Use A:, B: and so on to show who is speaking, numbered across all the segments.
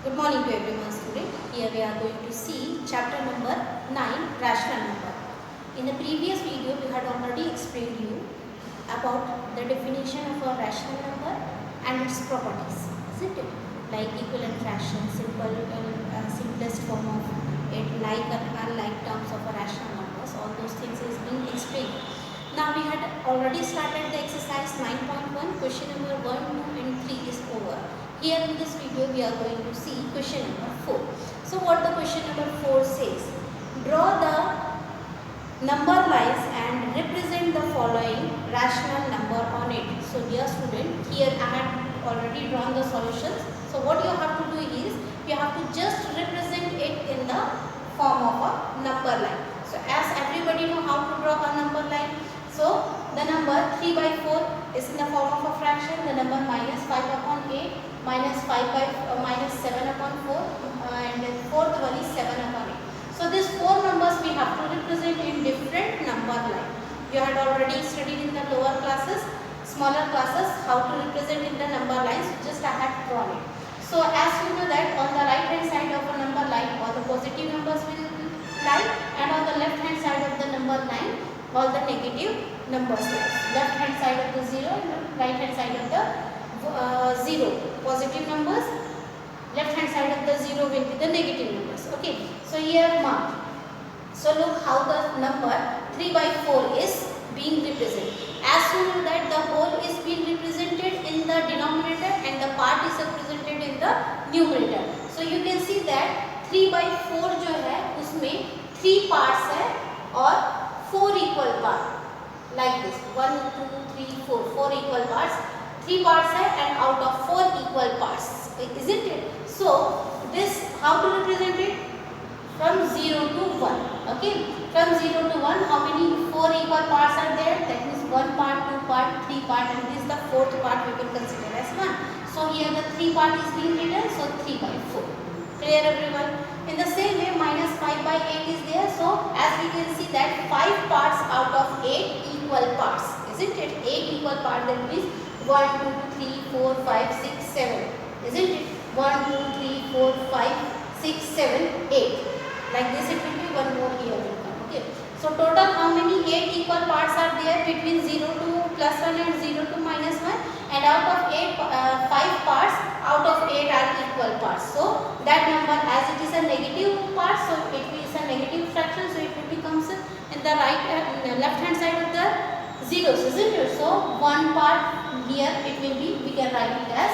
A: Good morning to everyone student. Here we are going to see chapter number 9 rational number. In the previous video we had already explained you about the definition of a rational number and its properties, isn't it? Like equivalent fraction, simplest form of it, like and unlike terms of a rational numbers, all those things is being explained. Now we had already started the exercise 9.1, question number 1, 2 and 3 is over. Here in this video we are going to see question number 4. So what the question number 4 says, draw the number lines and represent the following rational number on it. So dear student, here I have already drawn the solutions. So what you have to do is, you have to just represent it in the form of a number line. So as everybody know how to draw a number line, so the number 3 by 4 is in the form of a fraction, the number minus 5 upon 8, minus 7 upon 4 and then fourth one is 7 upon 8. So these four numbers we have to represent in different number line. You had already studied in the lower classes, smaller classes, how to represent in the number lines, just I have drawn it. So as you know that on the right hand side of a number line all the positive numbers will lie, and on the left hand side of the number line all the negative numbers lie. Left hand side of the 0 and right hand side of the 0 positive numbers, left hand side of the 0 will be the negative numbers. Okay, so here mark. So look how the number 3 by 4 is being represented. As you know that the whole is being represented in the denominator and the part is represented in the numerator. So you can see that 3 by 4 जो है उसमें 3 parts है और 4 equal parts like this 1 2 3 4 4 equal parts, 3 parts है and out of 4 equal parts, isn't it? So this how to represent it? From 0 to 1. Okay, from 0 to 1 how many 4 equal parts are there? That means 1 part, 2 part, 3 part, and this is the fourth part we will consider as 1. So here the 3 part is being written, so 3 by 4. Clear everyone? In the same way minus 5 by 8 is there, so as we can see that 5 parts out of 8 equal parts, isn't it? 8 equal parts, that means 1 2 3 4 5 6 7, isn't it? 1 2 3 4 5 6 7 8, like this it will be, one more here will come. Okay, so total how many 8 equal parts are there between 0 to plus 1 and 0 to minus 1, and out of 8 5 parts out of 8 are equal parts. So that number, as it is a negative part, so it is a negative fraction, so it will becomes in the left hand side of the zeros, isn't it? So one part here it will be, we can write it as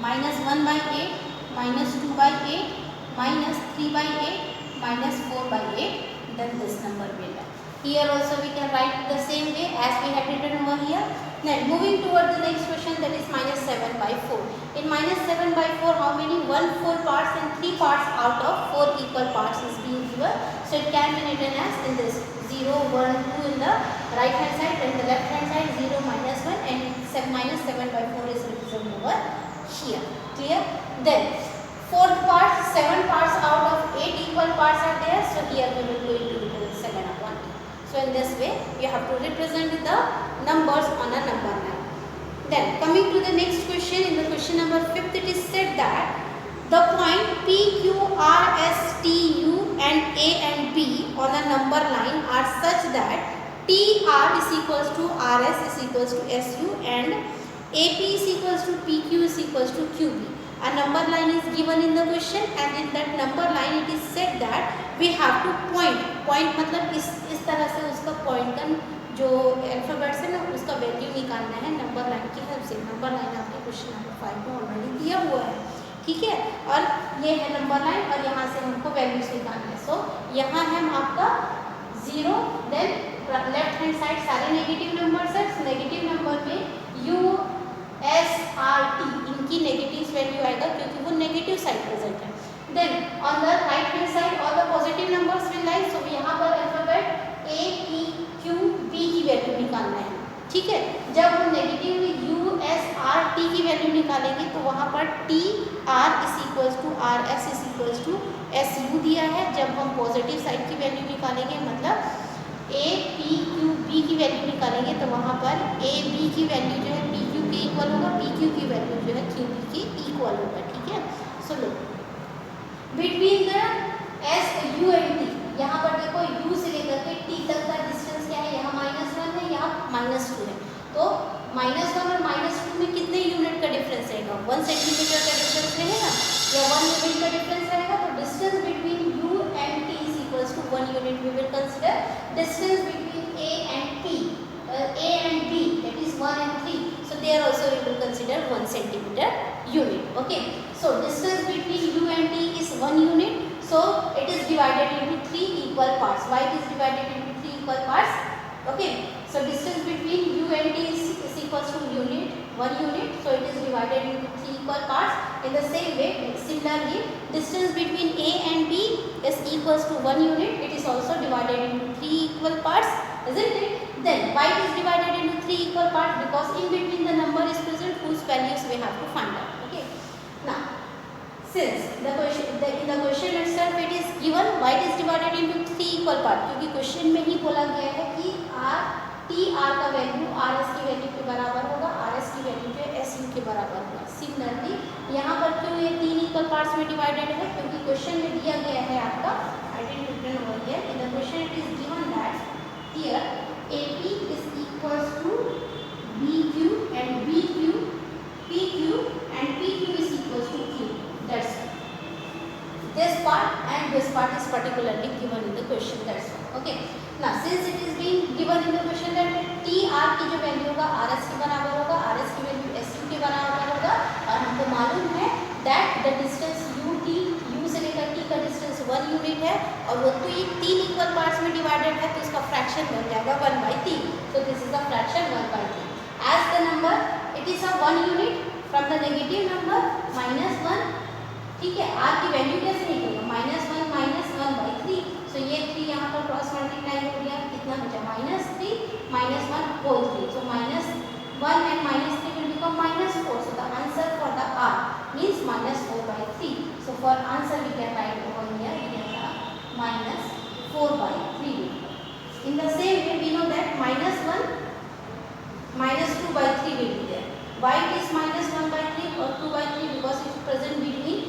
A: minus 1 by 8, minus 2 by 8, minus 3 by 8, minus 4 by 8, then this number will be. Here also we can write the same way as we have written over here. Then moving toward the next question, that is minus 7 by 4. In minus 7 by 4 how many? 4 parts and 3 parts out of 4 equal parts is being given. So it can be written as in this 0, 1, 2 in the right hand side, and the left hand side 0, minus 1, and minus 7 by 4 is represented over here. Clear? Then fourth part, 7 parts out of 8 equal parts are there, so here we will going to represent 7 upon 8. So in this way you have to represent the numbers on a number line. Then coming to the next question, in the question number 5 it is said that the point P, Q, R, S, T, U and A and B on a number line are such that TR is equals to RS is equals to SU and AP is equals to PQ is equals to QB. A number line is given in the question, and in that number line it is said that we have to point मतलब इस तरह से उसका point का जो alphabet से ना उसका वैल्यू निकालना है नंबर लाइन की हेल्प से. नंबर लाइन आपके क्वेश्चन नंबर 5 में ऑलरेडी दिया हुआ है, ठीक है, और ये है नंबर लाइन और यहाँ से हमको वैल्यूज निकालना है. सो यहाँ है आपका 0, देन लेफ्ट हैंड साइड सारे नेगेटिव नंबर्स है. नेगेटिव नंबर में U S R T इनकी नेगेटिव वैल्यू आएगा क्योंकि वो नेगेटिव साइड प्रेजेंट है. Then on the right hand side all the positive numbers will lie. So यहाँ पर alphabet A P Q B की वैल्यू निकालना है, ठीक है. जब हम negative U S R T की वैल्यू निकालेंगे तो वहाँ पर T R is equals to R S is equals to S U दिया है. जब हम पॉजिटिव साइड की वैल्यू निकालेंगे मतलब A P Q B की वैल्यू निकालेंगे तो वहाँ पर A B की वैल्यू जो है P Q के इक्वल होगा, P Q की वैल्यू जो है Q B के इक्वल होगा, ठीक है. So low between the S U and T, यहाँ पर देखो u से लेकर के t तक का डिस्टेंस क्या है, यहाँ -1 है, यहाँ -2 है। तो -1 और -2 में कितने यूनिट का डिफरेंस रहेगा, 1 सेंटीमीटर का डिफरेंस रहेगा या 1 यूनिट का डिफरेंस रहेगा। तो distance between u and t is equals to 1 unit. We will consider distance between a and p, a and b, that is 1 and 3. So there also we will consider 1 centimeter unit. Okay. So distance between u and t is 1 unit. So it is divided into 3 equal parts. Why it is divided into 3 equal parts? Okay. So distance between u and t is equals to unit, 1 unit. So it is divided into 3 equal parts. In the same way, similarly, distance between a and b is equals to 1 unit. It is also divided into 3 equal parts, isn't it? Then why it is divided into 3 equal parts? Because in between the number is present whose values we have to find out. Okay. Now, since the question in the question itself it is given why it is divided into 3 equal parts, क्योंकि question में ही बोला गया है कि r का value rs की value के बराबर होगा, rs की वैल्यू जो है su के बराबर होगा। सिमिलरली यहाँ पर क्यों ये 3 इक्वल पार्ट्स में डिवाइडेड है, क्योंकि क्वेश्चन में दिया गया है आपका, I didn't written over here in the question it is given that here AP is equals to BQ and BQ, PQ and PQ is equals to Q. That's all. This part and this part is particularly given in the question. That's all. Okay. Now since it is being given in the question that TR की जो value होगा RS के बराबर होगा, RS की value SU के बराबर होगा, और हमको मालूम है that the distance UT, U से लेकर T का डिस्टेंस 1 यूनिट है और वो 3 इक्वल पार्ट्स में डिवाइडेड है, तो इसका फ्रैक्शन बन जाएगा 1/3. So this is the fraction 1/3. As the number it is a 1 unit from the negative number -1. ठीक है, r की वैल्यू कैसे निकलेगा, -1 1/3. So ये 3 यहाँ पर क्रॉस मल्टीप्लाई हो गया, कितना बचा -3 -1 whole 3. So -1 and -3 will become -4. So the answer for the r means -4/3. So for answer we can write over here -4/3. In the same way we know that -1 -2/3 will be there. Why it is -1/3 or 2/3? Because it is present between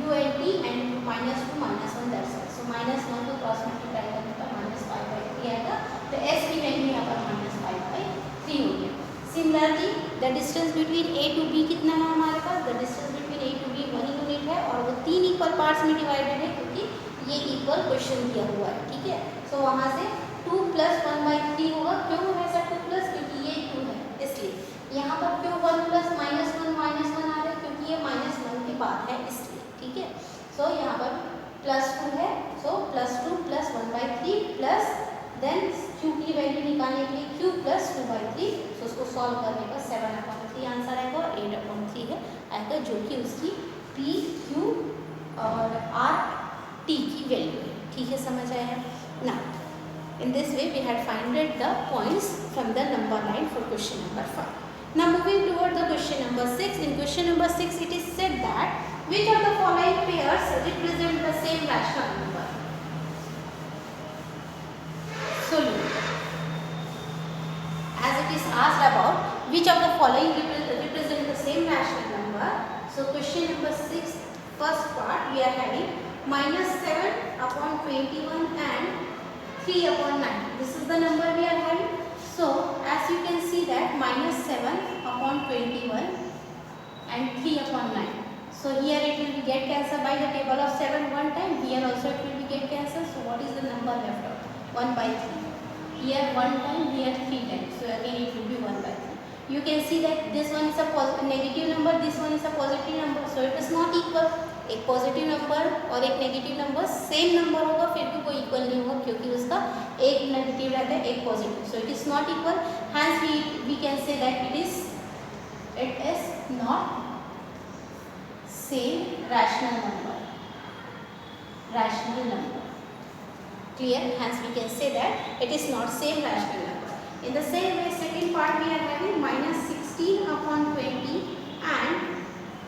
A: u and t and -2 -1, that's all. So -1 को cross multiply करने पर -5/3 आएगा, तो s की value यहाँ पर -5/3 हो गया। Similarly the distance between a to b कितना है हमारे पास, the distance between a to b 1 unit है और वो 3 इक्वल पार्ट्स में डिवाइडेड है, क्योंकि ये इक्वल क्वेश्चन दिया हुआ है। ठीक है, सो वहाँ से 2 + 1/3 होगा। क्यों है ऐसा 2 प्लस, क्योंकि ये 2 है इसलिए। यहाँ पर क्यों 1 + -1 आ रहा है, क्योंकि ये -1 के बाद है इसलिए। ठीक है, सो यहाँ पर +2 है, सो +2 + 1/3 प्लस देन q की वैल्यू निकालने के लिए q + 2/3, सो उसको सॉल्व करने पर 7/3 आंसर आएगा और 8/3 है आएगा, जो कि उसकी p, q और r, t की वैल्यू है। ठीक है, समझ आया है ना। In this way we had founded the points from the number line for question number 5. Now moving toward the question number 6. In question number 6 it is said that which of the following pairs represent the same rational number? So look, as it is asked about which of the following represent the same rational number. So question number 6 first part we are having -7/21 and 3/9. This is the number we are having. So as you can see that -7/21 and 3/9. So here it will be get cancelled by the table of 7 one time. Here also it will be get cancelled. So what is the number left out? 1/3. Here 1 time, here 3 times. So again it will be 1/3. You can see that this one is a negative number, this one is a positive number. So it is not equal. एक positive number और एक negative number same number होगा फिर भी कोई equal नहीं होगा, क्योंकि उसका एक नेगेटिव रहता है एक positive. So it is not equal. Hence we can say that it is not same rational number. Clear? Hence we can say that it is not same rational number. In the same way, second part we are having -16/20 and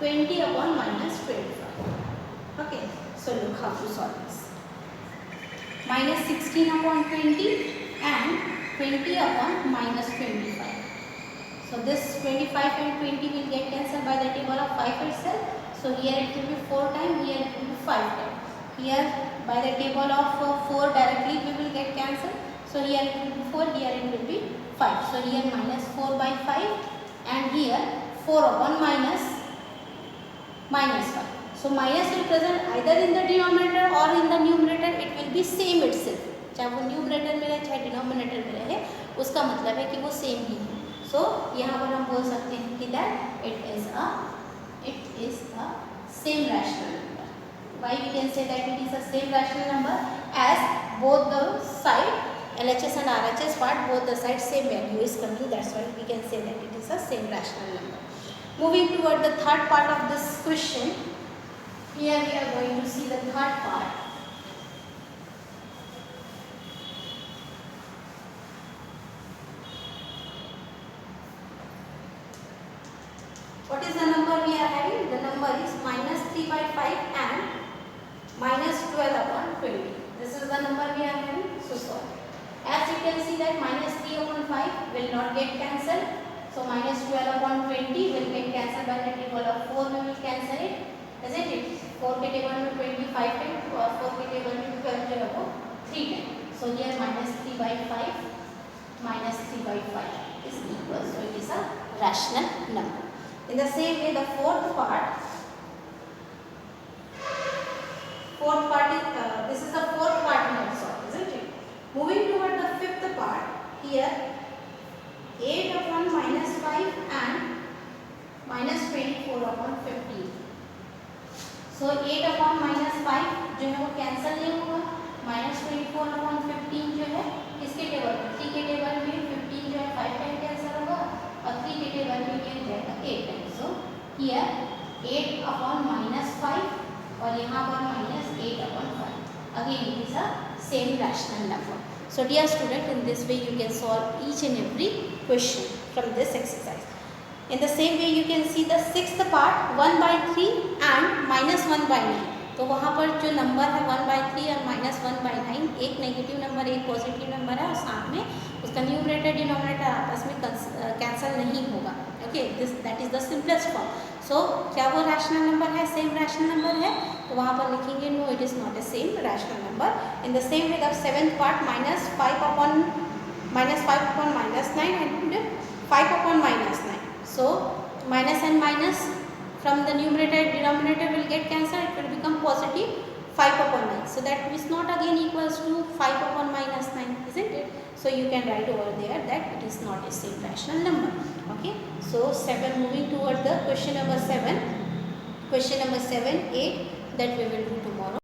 A: 20/-25. Okay, so look how to solve this. -16/20 and 20/-25. So this 25 and 20 will get cancelled by the table of 5 itself. So So here it will be 4 times, here it will be 5 times. Here by the table of 4 directly we will get cancelled. So here it will be 4, here it will be 5. So here minus 4 by 5 and here 4 upon minus 5. So minus will present either in the denominator or in the numerator. It will be same itself. चाहे वो numerator में रहे चाहे denominator में रहे, उसका मतलब है कि वो सेम ही है. सो यहाँ पर हम बोल सकते हैं कि that it is a same rational number. Why we can say that it is a same rational number? As both the side LHS and RHS part, both the sides same value is coming. That's why we can say that it is a same rational number. Moving toward the third part of this question. Here we are going to see the third part. What is the number we are having? The number is minus 3 by 5 and minus 12 upon 20. This is the number we are having. So solve. As you can see that minus 3 upon 5 will not get cancelled. So minus 12 upon 20 will get cancelled by the table of 4. We will cancel it. Isn't it? 4 के table में 25 time और 4 के table में 12 जो है वो 3 time. So here minus 3 by 5 minus 3 by 5 is equal. So it is a rational number. In the same way, the fourth part is this is the fourth part we have solved, isn't it? Moving toward the fifth part, here 8 upon minus 5 and minus 24 upon 15. So 8 upon minus 5 जो है वो cancel नहीं होगा. minus 24 upon 15 जो है किसके table में? 3 के टेबल में 15 जो है 5 टाइम कैंसिल होगा और 3 के टेबल में ये जाएगा 8 time. So here 8 upon minus 5 और यहाँ पर minus 8 upon 5. Again it is a same rational number. So dear student, in this way you can solve each and every question from this exercise. In the same way you can see the sixth part 1 by 3 and minus 1 by 9. तो वहाँ पर जो number है 1 by 3 और minus 1 by 9, एक negative number एक positive number है और साथ में उसका न्यूमरेटर डिनोमिनेटर आपस में कैंसिल नहीं होगा. Okay, that is the simplest form. So क्या वो रैशनल नंबर है? सेम रैशनल नंबर है. तो वहाँ पर लिखेंगे no, it is not a same rational number. In the same way the seventh part minus 5 upon minus 9 and 5 upon minus 9. So minus and minus from the numerator denominator will get cancelled. It will become positive 5 upon 9. So that is not again equals to 5 upon minus 9, isn't it? So you can write over there that it is not a same rational number. Okay. So 7, moving toward the question number 7. Question number 7, 8 that we will do tomorrow.